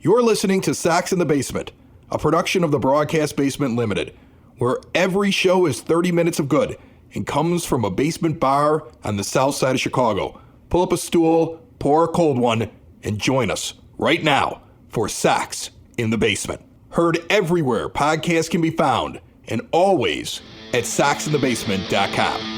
You're listening to Sox in the Basement, a production of the Broadcast Basement Limited, where every show is 30 minutes of good and comes from a basement bar on the south side of Chicago. Pull up a stool, pour a cold one, and join us right now for Sox in the Basement. Heard everywhere podcasts can be found, and always at soxinthebasement.com.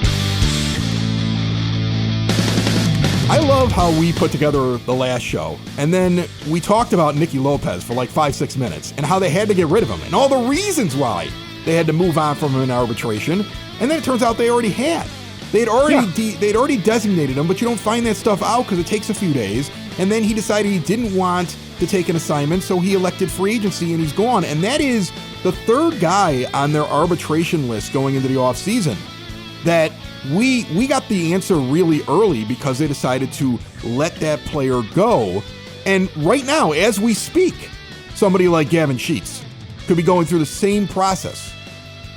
I love how we put together the last show, and then we talked about Nicky Lopez for like 5-6 minutes, and how they had to get rid of him, and all the reasons why they had to move on from him in arbitration, and then it turns out they already had. They'd already designated him, but you don't find that stuff out because it takes a few days, and then he decided he didn't want to take an assignment, so he elected free agency, and he's gone, and that is the third guy on their arbitration list going into the offseason that we got the answer really early because they decided to let that player go. And right now, as we speak, somebody like Gavin Sheets could be going through the same process.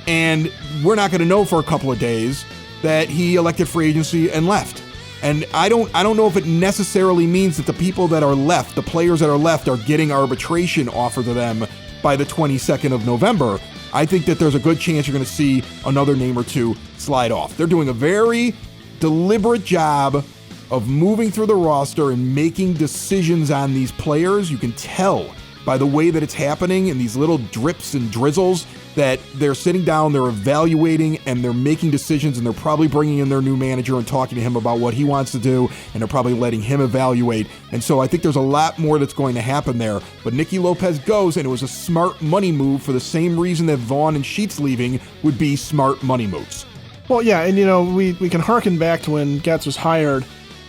And we're not going to know for a couple of days that he elected free agency and left. And I don't know if it necessarily means that the people that are left, the players that are left, are getting arbitration offered to them by the 22nd of November. I think that there's a good chance you're going to see another name or two slide off. They're doing a very deliberate job of moving through the roster and making decisions on these players. You can tell by the way that it's happening in these little drips and drizzles that they're sitting down, they're evaluating, and they're making decisions, and they're probably bringing in their new manager and talking to him about what he wants to do, and they're probably letting him evaluate. And so I think there's a lot more that's going to happen there. But Nicky Lopez goes, and it was a smart money move for the same reason that Vaughn and Sheets leaving would be smart money moves. Well, yeah, and we can harken back to when Getz was hired,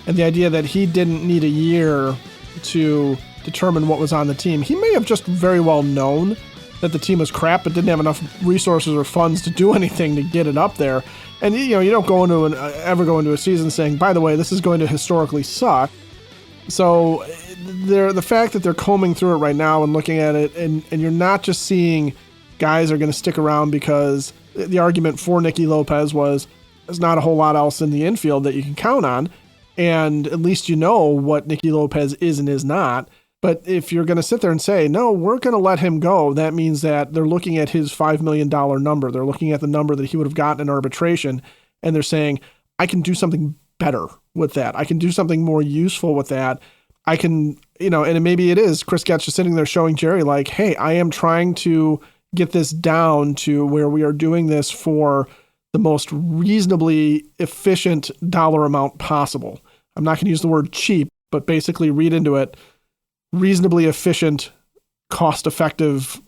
and the idea that he didn't need a year to determine what was on the team. He may have just very well known that the team was crap, but didn't have enough resources or funds to do anything to get it up there. And you don't go into ever go into a season saying, by the way, this is going to historically suck. So the fact that they're combing through it right now and looking at it, and you're not just seeing guys are going to stick around because the argument for Nicky Lopez was there's not a whole lot else in the infield that you can count on, and at least you know what Nicky Lopez is and is not. But if you're going to sit there and say, no, we're going to let him go, that means that they're looking at his $5 million number. They're looking at the number that he would have gotten in arbitration, and they're saying, I can do something better with that. I can do something more useful with that. I can, and maybe it is Chris Getz just sitting there showing Jerry like, hey, I am trying to get this down to where we are doing this for the most reasonably efficient dollar amount possible. I'm not going to use the word cheap, but basically read into it, reasonably efficient, cost-effective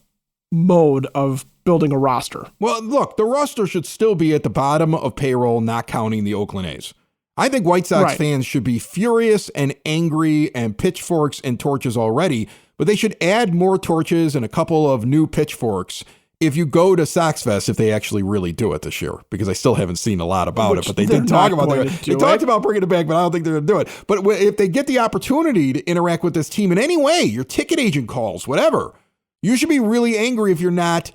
mode of building a roster. Well, look, the roster should still be at the bottom of payroll, not counting the Oakland A's. I think White Sox fans should be furious and angry and pitchforks and torches already, but they should add more torches and a couple of new pitchforks if you go to Sox Fest, if they actually really do it this year, because I still haven't seen a lot about it, but they did talk about it. They talked about bringing it back, but I don't think they're going to do it. But if they get the opportunity to interact with this team in any way, your ticket agent calls, whatever, you should be really angry if you're not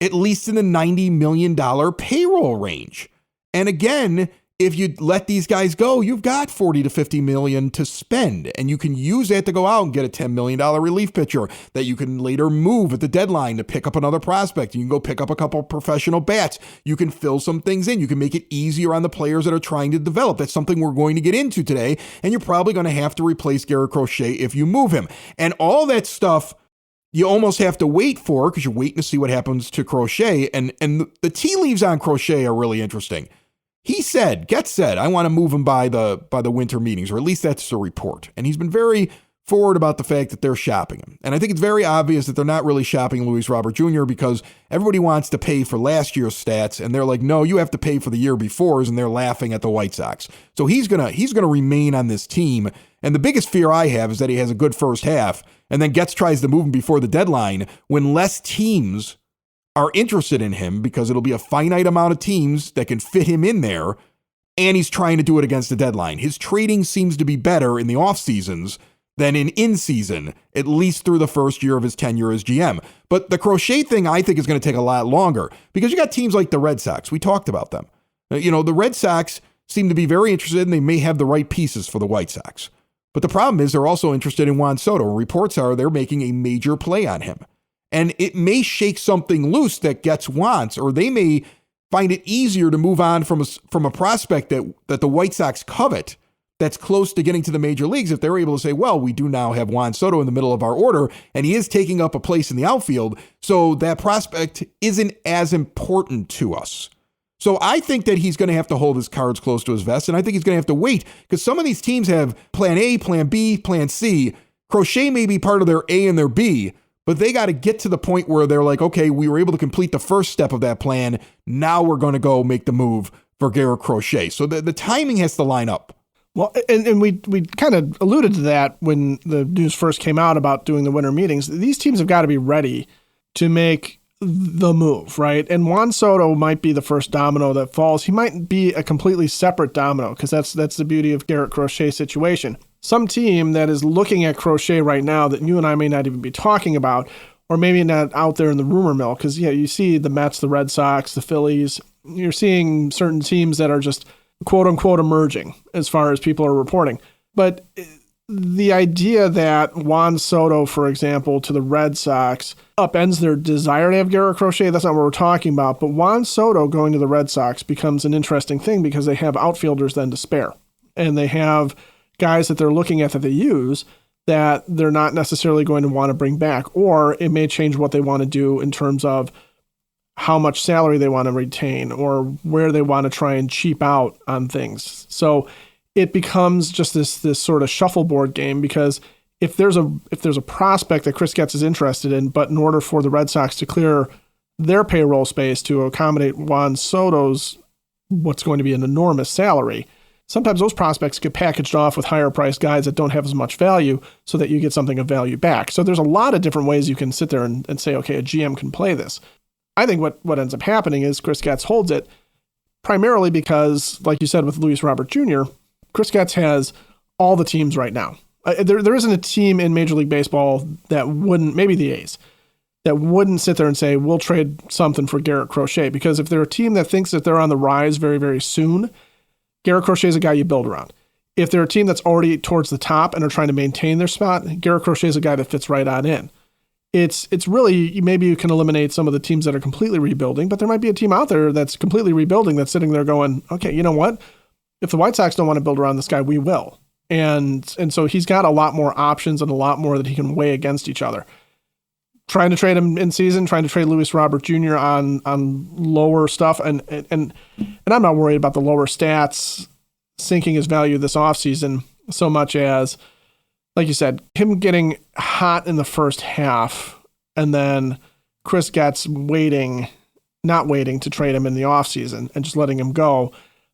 at least in the $90 million payroll range. And again, if you let these guys go, you've got $40 to $50 million to spend, and you can use that to go out and get a $10 million relief pitcher that you can later move at the deadline to pick up another prospect. You can go pick up a couple professional bats. You can fill some things in. You can make it easier on the players that are trying to develop. That's something we're going to get into today, and you're probably going to have to replace Garrett Crochet if you move him. And all that stuff you almost have to wait for because you're waiting to see what happens to Crochet, and the tea leaves on Crochet are really interesting. Getz said, I want to move him by the winter meetings, or at least that's the report. And he's been very forward about the fact that they're shopping him. And I think it's very obvious that they're not really shopping Luis Robert Jr. because everybody wants to pay for last year's stats, and they're like, no, you have to pay for the year before's, and they're laughing at the White Sox. So he's gonna remain on this team. And the biggest fear I have is that he has a good first half, and then Getz tries to move him before the deadline when less teams are interested in him, because it'll be a finite amount of teams that can fit him in there, and he's trying to do it against the deadline. His trading seems to be better in the off seasons than in season, at least through the first year of his tenure as GM. But the Crochet thing, I think, is going to take a lot longer, because you got teams like the Red Sox. We talked about them. The Red Sox seem to be very interested, and they may have the right pieces for the White Sox. But the problem is they're also interested in Juan Soto. Reports are they're making a major play on him. And it may shake something loose that Getz wants, or they may find it easier to move on from a prospect that the White Sox covet that's close to getting to the major leagues if they're able to say, well, we do now have Juan Soto in the middle of our order, and he is taking up a place in the outfield, so that prospect isn't as important to us. So I think that he's going to have to hold his cards close to his vest, and I think he's going to have to wait because some of these teams have plan A, plan B, plan C. Crochet may be part of their A and their B, but they got to get to the point where they're like, okay, we were able to complete the first step of that plan. Now we're going to go make the move for Garrett Crochet. So the timing has to line up. Well, and we kind of alluded to that when the news first came out about doing the winter meetings. These teams have got to be ready to make the move, right? And Juan Soto might be the first domino that falls. He might be a completely separate domino because that's the beauty of Garrett Crochet's situation. Some team that is looking at Crochet right now that you and I may not even be talking about, or maybe not out there in the rumor mill, because you see the Mets, the Red Sox, the Phillies. You're seeing certain teams that are just quote unquote emerging as far as people are reporting. But the idea that Juan Soto, for example, to the Red Sox upends their desire to have Garrett Crochet, that's not what we're talking about. But Juan Soto going to the Red Sox becomes an interesting thing because they have outfielders then to spare. And they have guys that they're looking at that they use that they're not necessarily going to want to bring back. Or it may change what they want to do in terms of how much salary they want to retain or where they want to try and cheap out on things. So it becomes just this sort of shuffleboard game because if there's a prospect that Chris Getz is interested in, but in order for the Red Sox to clear their payroll space to accommodate Juan Soto's what's going to be an enormous salary, sometimes those prospects get packaged off with higher priced guys that don't have as much value so that you get something of value back. So there's a lot of different ways you can sit there and say, okay, a GM can play this. I think what ends up happening is Chris Getz holds it primarily because, like you said with Luis Robert Jr., Chris Getz has all the teams right now. There isn't a team in Major League Baseball that wouldn't, maybe the A's, that wouldn't sit there and say, we'll trade something for Garrett Crochet. Because if they're a team that thinks that they're on the rise very, very soon, Garrett Crochet is a guy you build around. If they're a team that's already towards the top and are trying to maintain their spot, Garrett Crochet is a guy that fits right on in. It's really, maybe you can eliminate some of the teams that are completely rebuilding, but there might be a team out there that's completely rebuilding that's sitting there going, okay, you know what? If the White Sox don't want to build around this guy, we will. And so he's got a lot more options and a lot more that he can weigh against each other. Trying to trade him in season, trying to trade Luis Robert Jr. on lower stuff. And I'm not worried about the lower stats sinking his value this offseason so much as, like you said, him getting hot in the first half and then Chris Getz not waiting to trade him in the offseason and just letting him go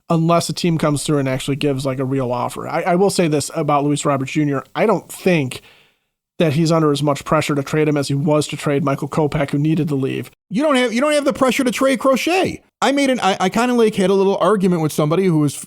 unless a team comes through and actually gives like a real offer. I will say this about Luis Robert Jr. I don't think that he's under as much pressure to trade him as he was to trade Michael Kopech, who needed to leave. You don't have the pressure to trade Crochet. I kind of like had a little argument with somebody who was,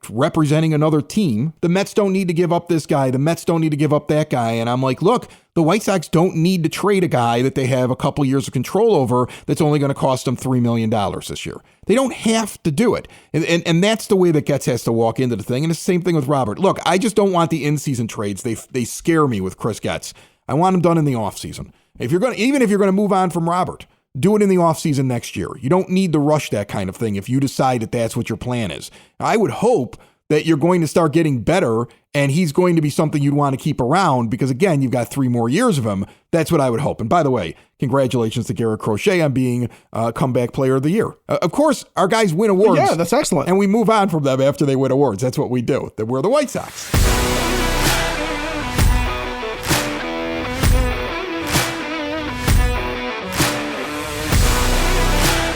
representing another team. The Mets don't need to give up this guy. The Mets don't need to give up that guy. And I'm like, look, the White Sox don't need to trade a guy that they have a couple years of control over that's only going to cost them $3 million this year. They don't have to do it. And that's the way that Getz has to walk into the thing. And it's the same thing with Robert. Look, I just don't want the in-season trades. They scare me with Chris Getz. I want them done in the offseason. Even if you're going to move on from Robert, do it in the offseason next year. You don't need to rush that kind of thing if you decide that that's what your plan is. I would hope that you're going to start getting better and he's going to be something you'd want to keep around because, again, you've got 3 more years of him. That's what I would hope. And by the way, congratulations to Garrett Crochet on being comeback player of the year. Of course, our guys win awards. Yeah, that's excellent. And we move on from them after they win awards. That's what we do. We're the White Sox.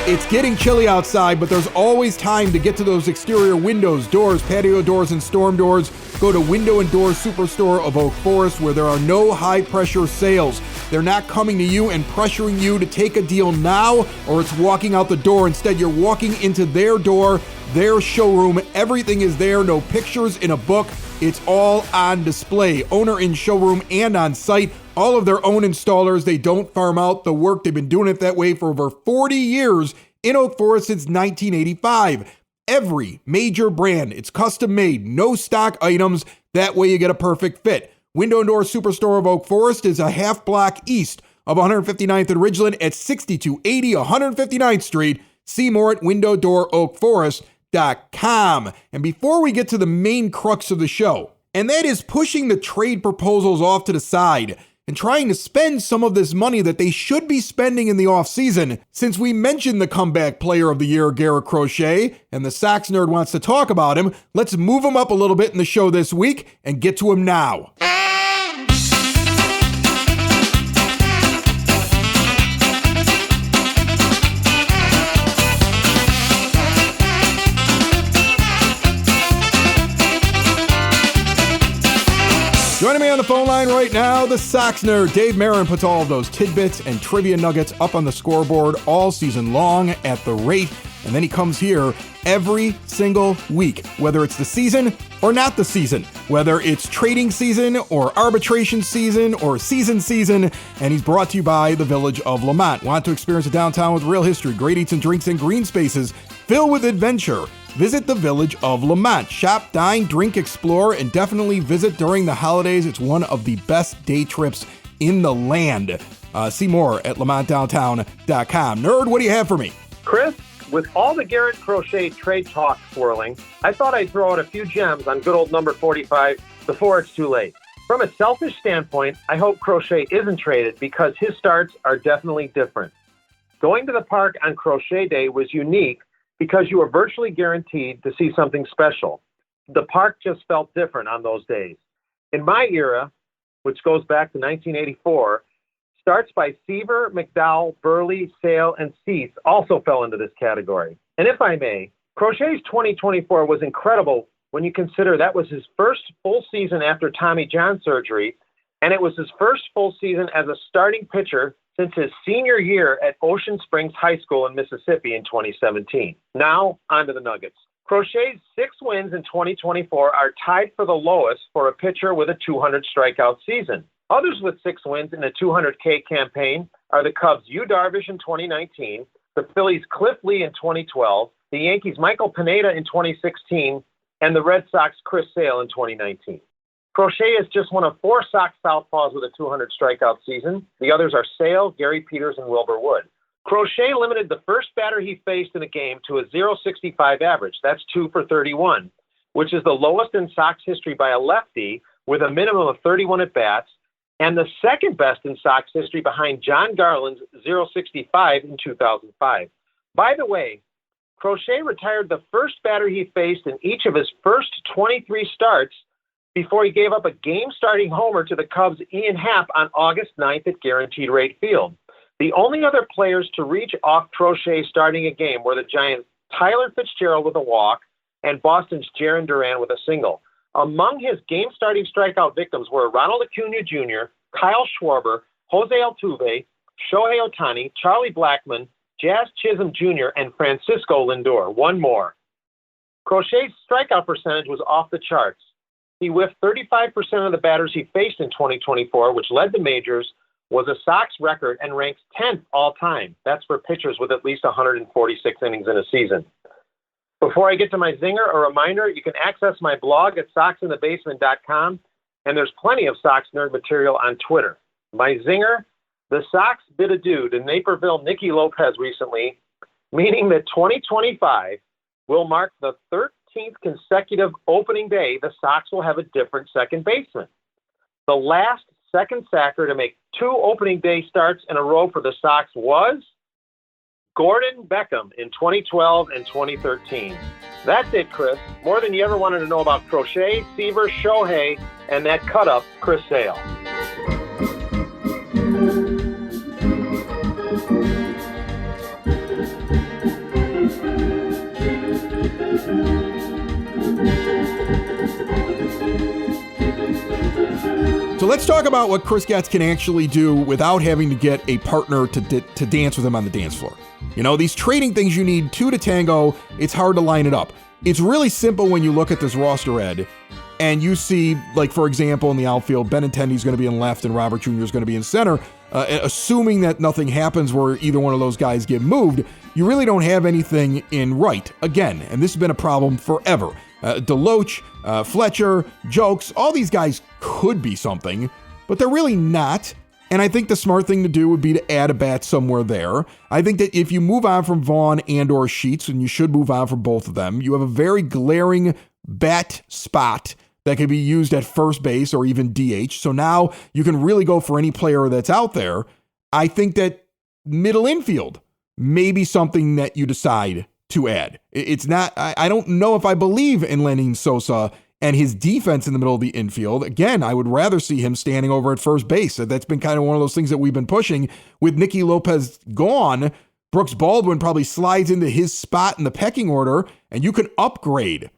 It's getting chilly outside, but there's always time to get to those exterior windows, doors, patio doors, and storm doors. Go to Window and Door Superstore of Oak Forest, where there are no high-pressure sales. They're not coming to you and pressuring you to take a deal now, or it's walking out the door. Instead, you're walking into their door, their showroom. Everything is there, no pictures in a book. It's all on display, owner in showroom and on site. All of their own installers. They don't farm out the work. They've been doing it that way for over 40 years in Oak Forest since 1985. Every major brand. It's custom made, no stock items. That way you get a perfect fit. Window and Door Superstore of Oak Forest is a half block east of 159th and Ridgeland at 6280 159th Street. See more at windowdooroakforest.com. And before we get to the main crux of the show, and that is pushing the trade proposals off to the side and trying to spend some of this money that they should be spending in the offseason, since we mentioned the comeback player of the year, Garrett Crochet, and the SoxNerd wants to talk about him, let's move him up a little bit in the show this week and get to him now. Joining me on the phone line right now, the SoxNerd. Dave Marin puts all of those tidbits and trivia nuggets up on the scoreboard all season long at the rate, and then he comes here every single week, whether it's the season or not the season, whether it's trading season or arbitration season or season, and he's brought to you by the Village of Lamont. Want to experience a downtown with real history, great eats and drinks, and green spaces filled with adventure? Visit the Village of Lamont. Shop, dine, drink, explore, and definitely visit during the holidays. It's one of the best day trips in the land. See more at lamontdowntown.com. Nerd, what do you have for me? Chris, with all the Garrett Crochet trade talk swirling, I thought I'd throw out a few gems on good old number 45 before it's too late. From a selfish standpoint, I hope Crochet isn't traded because his starts are definitely different. Going to the park on Crochet Day was unique because you were virtually guaranteed to see something special. The park just felt different on those days. In my era, which goes back to 1984, starts by Seaver, McDowell, Burley, Sale, and Cease also fell into this category. And if I may, Crochet's 2024 was incredible when you consider that was his first full season after Tommy John surgery, and it was his first full season as a starting pitcher since his senior year at Ocean Springs High School in Mississippi in 2017. Now, on to the Nuggets. Crochet's 6 wins in 2024 are tied for the lowest for a pitcher with a 200 strikeout season. Others with 6 wins in a 200K campaign are the Cubs' Yu Darvish in 2019, the Phillies' Cliff Lee in 2012, the Yankees' Michael Pineda in 2016, and the Red Sox' Chris Sale in 2019. Crochet is just one of 4 Sox southpaws with a 200 strikeout season. The others are Sale, Gary Peters, and Wilbur Wood. Crochet limited the first batter he faced in a game to a .065 average. That's 2 for 31, which is the lowest in Sox history by a lefty with a minimum of 31 at-bats, and the second best in Sox history behind John Garland's .065 in 2005. By the way, Crochet retired the first batter he faced in each of his first 23 starts before he gave up a game-starting homer to the Cubs' Ian Happ on August 9th at Guaranteed Rate Field. The only other players to reach off Crochet starting a game were the Giants' Tyler Fitzgerald with a walk and Boston's Jarren Duran with a single. Among his game-starting strikeout victims were Ronald Acuna Jr., Kyle Schwarber, Jose Altuve, Shohei Ohtani, Charlie Blackmon, Jazz Chisholm Jr., and Francisco Lindor. One more. Crochet's strikeout percentage was off the charts. He whiffed 35% of the batters he faced in 2024, which led the majors, was a Sox record, and ranks 10th all-time. That's for pitchers with at least 146 innings in a season. Before I get to my zinger, a reminder, you can access my blog at soxinthebasement.com, and there's plenty of SoxNerd material on Twitter. My zinger, the Sox bid adieu to Naperville Nicky Lopez recently, meaning that 2025 will mark the 13th consecutive opening day the Sox will have a different second baseman. The last second sacker to make 2 opening day starts in a row for the Sox was Gordon Beckham in 2012 and 2013. That's it, Chris. More than you ever wanted to know about Crochet, Seaver, Shohei, and that cut-up, Chris Sale. So let's talk about what Chris Getz can actually do without having to get a partner to dance with him on the dance floor. You know, these trading things, you need 2 to tango. It's hard to line it up. It's really simple when you look at this roster, Ed, and you see, like, for example, in the outfield, Benintendi's going to be in left and Robert Jr. is going to be in center. assuming that nothing happens where either one of those guys get moved, you really don't have anything in right. Again, and this has been a problem forever. Deloach, Fletcher, Jokes, all these guys could be something, but they're really not. And I think the smart thing to do would be to add a bat somewhere there. I think that if you move on from Vaughn and or Sheets, and you should move on from both of them, you have a very glaring bat spot that could be used at first base or even DH. So now you can really go for any player that's out there. I think that middle infield may be something that you decide to add. It's not, I don't know if I believe in Lenin Sosa and his defense in the middle of the infield. Again, I would rather see him standing over at first base. That's been kind of one of those things that we've been pushing. With Nicky Lopez gone, Brooks Baldwin probably slides into his spot in the pecking order, and you can upgrade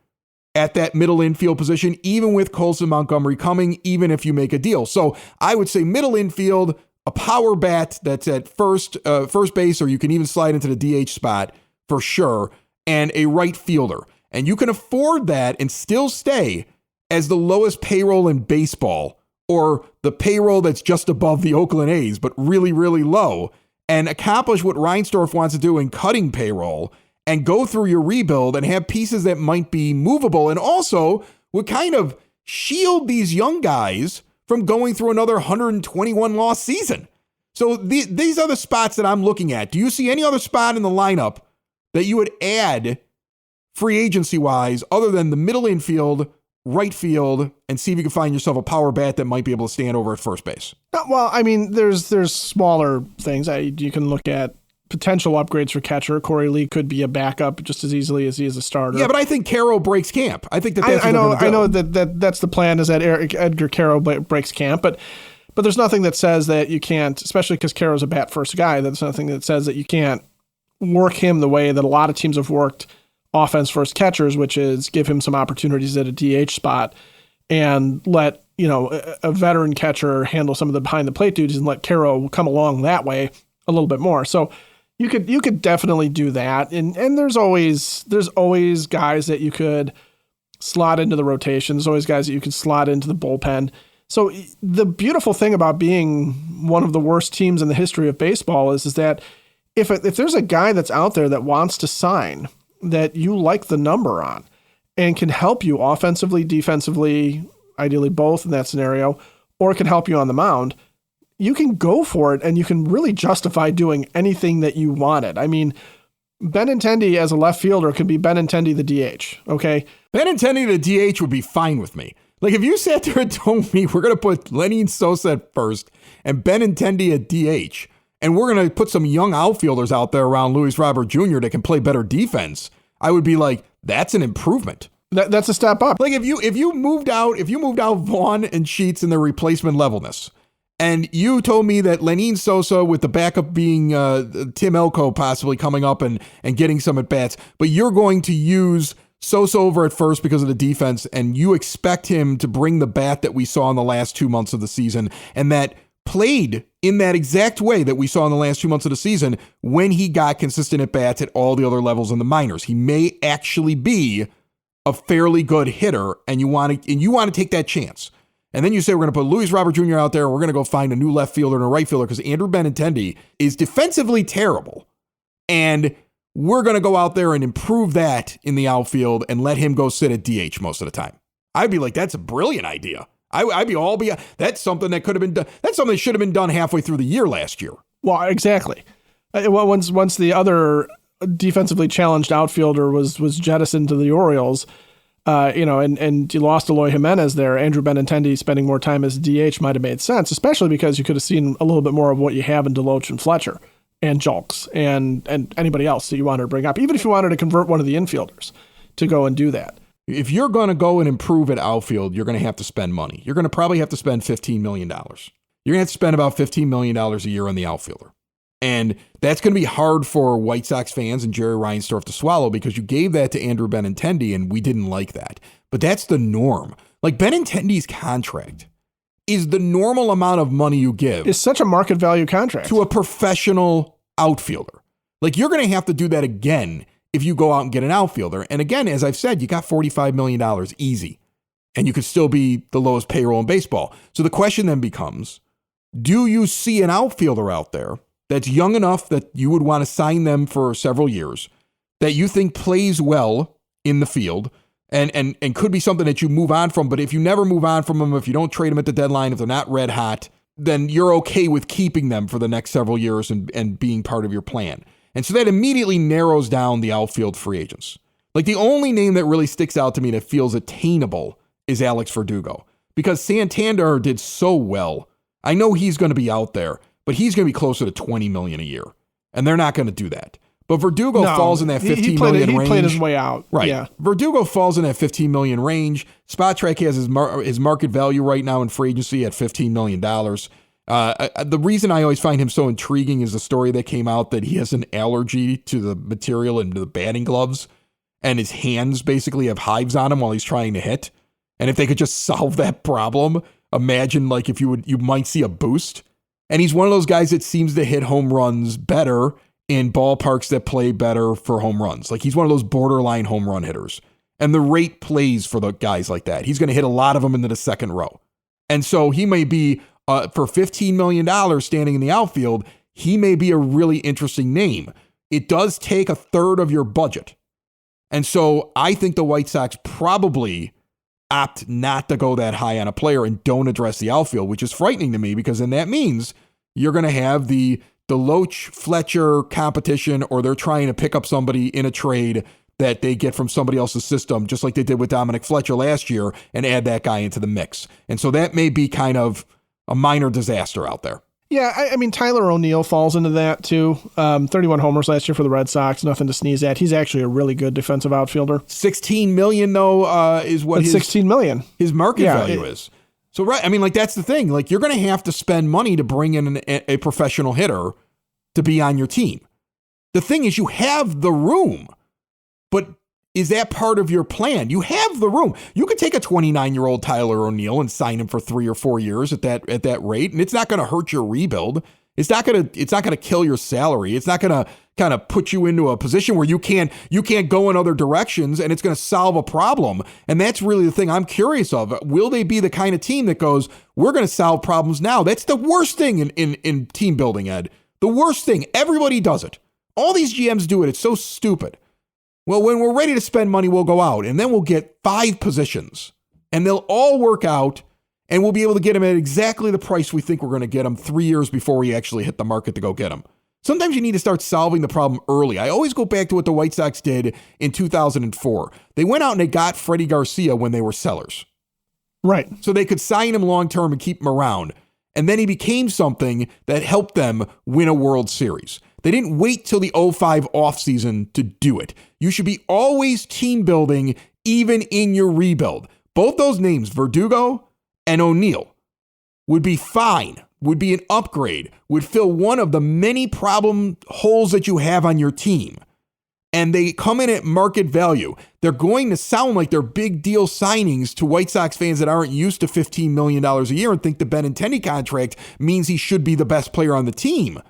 at that middle infield position, even with Colson Montgomery coming, even if you make a deal. So I would say middle infield, a power bat that's at first base, or you can even slide into the DH spot for sure, and a right fielder. And you can afford that and still stay as the lowest payroll in baseball, or the payroll that's just above the Oakland A's, but really, really low, and accomplish what Reinsdorf wants to do in cutting payroll and go through your rebuild and have pieces that might be movable, and also would kind of shield these young guys from going through another 121 loss season. So these are the spots that I'm looking at. Do you see any other spot in the lineup that you would add free agency wise other than the middle infield, right field, and see if you can find yourself a power bat that might be able to stand over at first base? Well, I mean, there's smaller things. You can look at potential upgrades for catcher. Corey Lee could be a backup just as easily as he is a starter. Yeah, but I think Caro breaks camp. I think that's I know that's the plan, is that Edgar Caro breaks camp, but there's nothing that says that you can't, especially because Caro's a bat first guy. There's nothing that says that you can't work him the way that a lot of teams have worked offense first catchers, which is give him some opportunities at a DH spot and let, a veteran catcher handle some of the behind the plate duties and let Caro come along that way a little bit more. So you could definitely do that. And there's always guys that you could slot into the rotation. There's always guys that you could slot into the bullpen. So the beautiful thing about being one of the worst teams in the history of baseball is that if there's a guy that's out there that wants to sign that you like the number on and can help you offensively, defensively, ideally both in that scenario, or can help you on the mound, you can go for it and you can really justify doing anything that you wanted. I mean, Benintendi as a left fielder could be Benintendi the DH, okay? Benintendi the DH would be fine with me. Like, if you sat there and told me we're going to put Lenin Sosa at first and Benintendi at DH, and we're going to put some young outfielders out there around Luis Robert Jr. that can play better defense, I would be like, that's an improvement. That's a step up. Like, if you moved out Vaughn and Sheets in their replacement levelness, and you told me that Lenin Sosa, with the backup being Tim Elko possibly coming up and getting some at bats, but you're going to use Sosa over at first because of the defense, and you expect him to bring the bat that we saw in the last 2 months of the season, and that played in that exact way that we saw in the last 2 months of the season when he got consistent at bats at all the other levels in the minors. He may actually be a fairly good hitter, and you want to take that chance. And then you say, we're going to put Luis Robert Jr. out there, and we're going to go find a new left fielder and a right fielder because Andrew Benintendi is defensively terrible. And we're going to go out there and improve that in the outfield and let him go sit at DH most of the time. I'd be like, that's a brilliant idea. That's something that could have been done. That's something that should have been done halfway through the year last year. Well, exactly. Once the other defensively challenged outfielder was jettisoned to the Orioles, and you lost Eloy Jimenez there, Andrew Benintendi spending more time as DH might have made sense, especially because you could have seen a little bit more of what you have in Deloach and Fletcher and Julks and anybody else that you wanted to bring up, even if you wanted to convert one of the infielders to go and do that. If you're going to go and improve at outfield, you're going to have to spend money. You're going to probably have to spend $15 million. You're going to have to spend about $15 million a year on the outfielder. And that's going to be hard for White Sox fans and Jerry Reinsdorf to swallow because you gave that to Andrew Benintendi and we didn't like that. But that's the norm. Like, Benintendi's contract is the normal amount of money you give. It's such a market value contract to a professional outfielder. Like, you're going to have to do that again if you go out and get an outfielder. And again, as I've said, you got $45 million easy, and you could still be the lowest payroll in baseball. So the question then becomes, Do you see an outfielder out there that's young enough that you would want to sign them for several years, that you think plays well in the field, and could be something that you move on from? But if you never move on from them, if you don't trade them at the deadline, if they're not red hot, then you're okay with keeping them for the next several years and being part of your plan. And so that immediately narrows down the outfield free agents. Like, the only name that really sticks out to me that feels attainable is Alex Verdugo, because Santander did so well. I know he's going to be out there, but he's going to be closer to $20 million a year, and they're not going to do that. But Verdugo falls in that $15 million range. He played his way out. Right. Yeah. Verdugo falls in that $15 million range. SpotTrack has his market value right now in free agency at $15 million. The reason I always find him so intriguing is the story that came out that he has an allergy to the material in the batting gloves, and his hands basically have hives on him while he's trying to hit. And if they could just solve that problem, imagine like if you might see a boost. And he's one of those guys that seems to hit home runs better in ballparks that play better for home runs. Like, he's one of those borderline home run hitters. And the rate plays for the guys like that. He's going to hit a lot of them into the second row. And so he may be, for $15 million standing in the outfield, he may be a really interesting name. It does take a third of your budget. And so I think the White Sox probably opt not to go that high on a player and don't address the outfield, which is frightening to me, because then that means you're going to have the Loach Fletcher competition, or they're trying to pick up somebody in a trade that they get from somebody else's system, just like they did with Dominic Fletcher last year, and add that guy into the mix. And so that may be kind of a minor disaster out there. Yeah, I mean, Tyler O'Neill falls into that too. 31 homers last year for the Red Sox, nothing to sneeze at. He's actually a really good defensive outfielder. $16 million though is what $16 million his market value is. So right, I mean, like, that's the thing. Like, you're going to have to spend money to bring in a professional hitter to be on your team. The thing is, you have the room, but is that part of your plan? You have the room. You could take a 29-year-old Tyler O'Neill and sign him for 3 or 4 years at that rate, and it's not going to hurt your rebuild. It's not going to kill your salary. It's not going to kind of put you into a position where you can't go in other directions, and it's going to solve a problem. And that's really the thing I'm curious of. Will they be the kind of team that goes, we're going to solve problems now? That's the worst thing in team building, Ed. The worst thing. Everybody does it. All these GMs do it. It's so stupid. Well, when we're ready to spend money, we'll go out, and then we'll get 5 positions, and they'll all work out, and we'll be able to get them at exactly the price we think we're going to get them 3 years before we actually hit the market to go get them. Sometimes you need to start solving the problem early. I always go back to what the White Sox did in 2004. They went out and they got Freddie Garcia when they were sellers. Right. So they could sign him long-term and keep him around. And then he became something that helped them win a World Series. They didn't wait till the 05 offseason to do it. You should be always team building, even in your rebuild. Both those names, Verdugo and O'Neill, would be fine, would be an upgrade, would fill one of the many problem holes that you have on your team. And they come in at market value. They're going to sound like they're big deal signings to White Sox fans that aren't used to $15 million a year and think the Benintendi contract means he should be the best player on the team.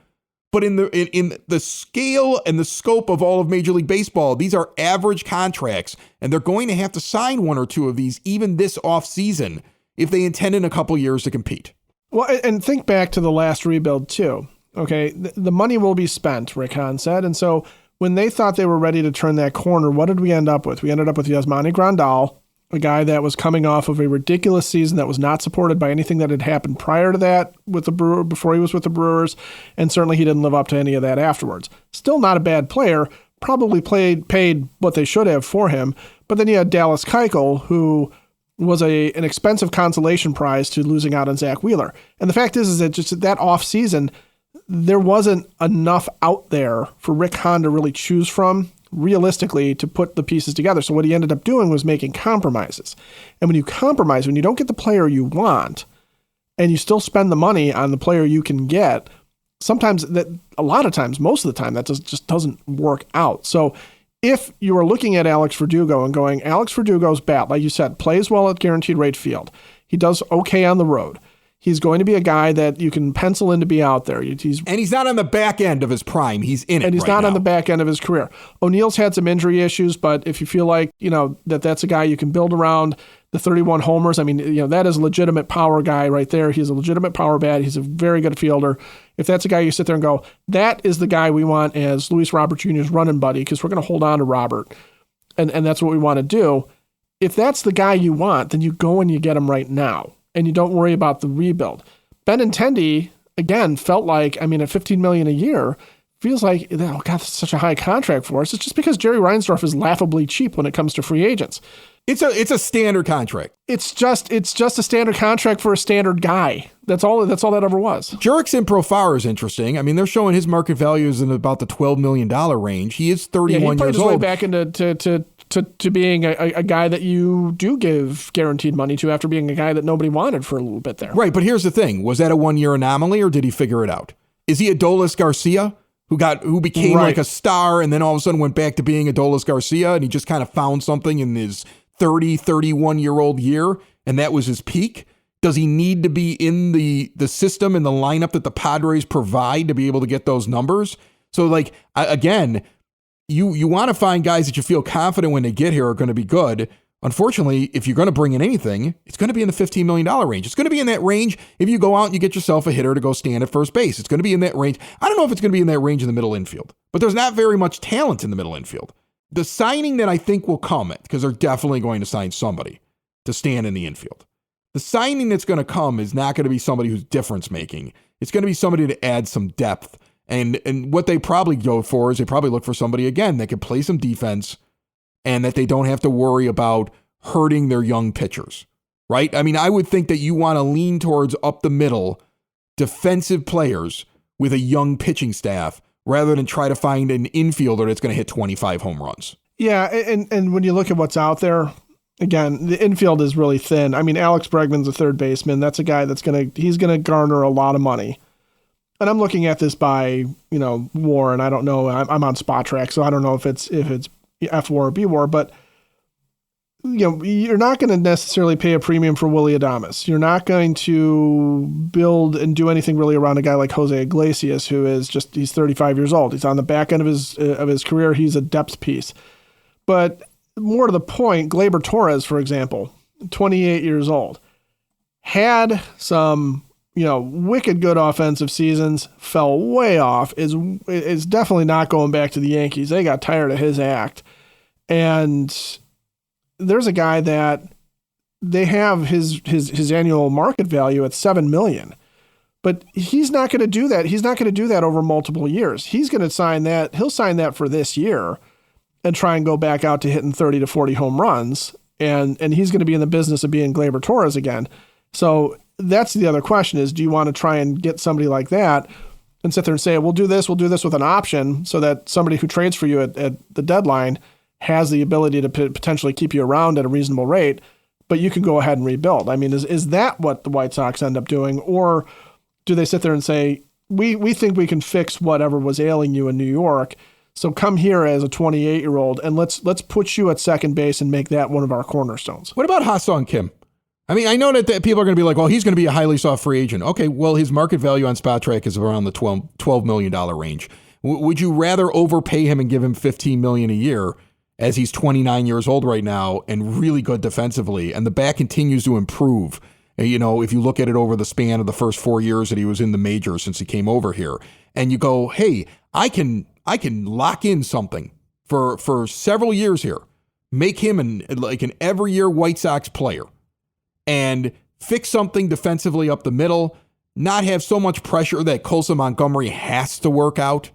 But in the scale and the scope of all of Major League Baseball, these are average contracts, and they're going to have to sign 1 or 2 of these even this offseason if they intend in a couple years to compete. Well, and think back to the last rebuild too. Okay, the money will be spent, Rick Hahn said, and so when they thought they were ready to turn that corner, what did we end up with? We ended up with Yasmani Grandal, a guy that was coming off of a ridiculous season that was not supported by anything that had happened prior to that with the Brewers, before he was with the Brewers, and certainly he didn't live up to any of that afterwards. Still not a bad player, probably paid what they should have for him, but then you had Dallas Keuchel, who was an expensive consolation prize to losing out on Zach Wheeler. And the fact is that just that offseason, there wasn't enough out there for Rick Hahn to really choose from realistically to put the pieces together. So what he ended up doing was making compromises. And when you compromise, when you don't get the player you want and you still spend the money on the player you can get, a lot of times, most of the time, that just doesn't work out. So if you are looking at Alex Verdugo and going, Alex Verdugo's bat, like you said, plays well at guaranteed rate field. He does okay on the road. He's going to be a guy that you can pencil in to be out there. And he's not on the back end of his prime. He's in it. And he's right not now on the back end of his career. O'Neill's had some injury issues, but if you feel like, that's a guy you can build around, the 31 homers. I mean, that is a legitimate power guy right there. He's a legitimate power bat. He's a very good fielder. If that's a guy you sit there and go, that is the guy we want as Luis Robert Jr.'s running buddy, because we're going to hold on to Robert, and that's what we want to do. If that's the guy you want, then you go and you get him right now, and you don't worry about the rebuild. Benintendi, again, felt like, at $15 million a year, feels like, oh God, that's such a high contract for us. It's just because Jerry Reinsdorf is laughably cheap when it comes to free agents. It's a standard contract. It's just a standard contract for a standard guy. That's all that ever was. Jurickson Profar is interesting. They're showing his market value is in about the $12 million range. He is 31 years old. He played his way back into to being a guy that you do give guaranteed money to after being a guy that nobody wanted for a little bit there. Right, but here's the thing. Was that a one-year anomaly, or did he figure it out? Is he Adolis Garcia, who became like a star and then all of a sudden went back to being Adolis Garcia, and he just kind of found something in his 31-year-old year, and that was his peak? Does he need to be in the system and the lineup that the Padres provide to be able to get those numbers? So, again, you want to find guys that you feel confident when they get here are going to be good. Unfortunately, if you're going to bring in anything, it's going to be in the $15 million range. It's going to be in that range if you go out and you get yourself a hitter to go stand at first base. It's going to be in that range. I don't know if it's going to be in that range in the middle infield, but there's not very much talent in the middle infield. The signing that I think will come, because they're definitely going to sign somebody to stand in the infield. The signing that's going to come is not going to be somebody who's difference making. It's going to be somebody to add some depth. And what they probably go for is they probably look for somebody, again, that can play some defense and that they don't have to worry about hurting their young pitchers, right? I would think that you want to lean towards up the middle defensive players with a young pitching staff rather than try to find an infielder that's going to hit 25 home runs. Yeah, and when you look at what's out there, again, the infield is really thin. Alex Bregman's a third baseman. That's a guy he's going to garner a lot of money. And I'm looking at this by, WAR, and I don't know, I'm on Spot Track, so I don't know if it's F WAR or B WAR, but you're not going to necessarily pay a premium for Willy Adames. You're not going to build and do anything really around a guy like Jose Iglesias, who is he's 35 years old. He's on the back end of his career. He's a depth piece. But more to the point, Gleyber Torres, for example, 28 years old, had some, wicked good offensive seasons, fell way off, is definitely not going back to the Yankees. They got tired of his act. And there's a guy that they have his annual market value at $7 million, but he's not going to do that. He's not going to do that over multiple years. He's going to sign that. He'll sign that for this year and try and go back out to hitting 30 to 40 home runs. And he's going to be in the business of being Gleyber Torres again. So that's the other question is, do you want to try and get somebody like that and sit there and say, we'll do this with an option so that somebody who trades for you at the deadline has the ability to potentially keep you around at a reasonable rate, but you can go ahead and rebuild. Is that what the White Sox end up doing? Or do they sit there and say, we think we can fix whatever was ailing you in New York, so come here as a 28-year-old and let's put you at second base and make that one of our cornerstones. What about Ha-Seong Kim? I know that people are going to be like, well, he's going to be a highly sought free agent. Okay, well, his market value on Spot Track is around the $12 million range. Would you rather overpay him and give him $15 million a year as he's 29 years old right now and really good defensively, and the bat continues to improve? If you look at it over the span of the first 4 years that he was in the majors since he came over here, and you go, hey, I can lock in something for several years here, make him an every year White Sox player, and fix something defensively up the middle, not have so much pressure that Colson Montgomery has to work out,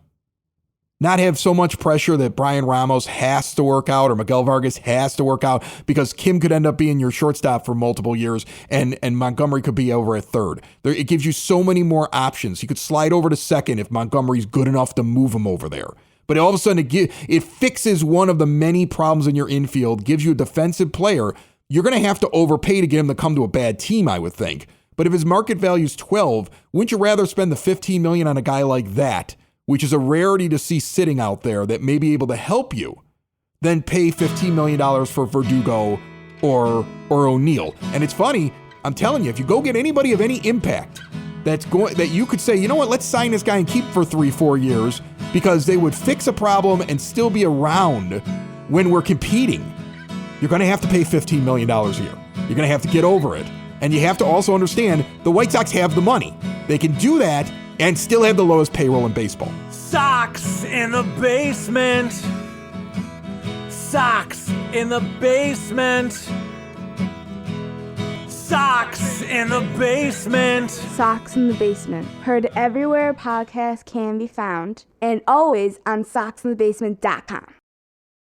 not have so much pressure that Brian Ramos has to work out or Miguel Vargas has to work out, because Kim could end up being your shortstop for multiple years and Montgomery could be over at third. It gives you so many more options. You could slide over to second if Montgomery's good enough to move him over there. But all of a sudden, it fixes one of the many problems in your infield, gives you a defensive player. You're going to have to overpay to get him to come to a bad team, I would think. But if his market value is 12, wouldn't you rather spend the $15 million on a guy like that, which is a rarity to see sitting out there that may be able to help you, than pay $15 million for Verdugo or O'Neill? And it's funny, I'm telling you, if you go get anybody of any impact that you could say, you know what, let's sign this guy and keep for 3-4 years, because they would fix a problem and still be around when we're competing, you're going to have to pay $15 million a year. You're going to have to get over it. And you have to also understand the White Sox have the money. They can do that and still have the lowest payroll in baseball. Sox in the basement. Sox in the basement. Sox in the basement. Sox in the Basement. Heard everywhere podcasts can be found and always on soxinthebasement.com.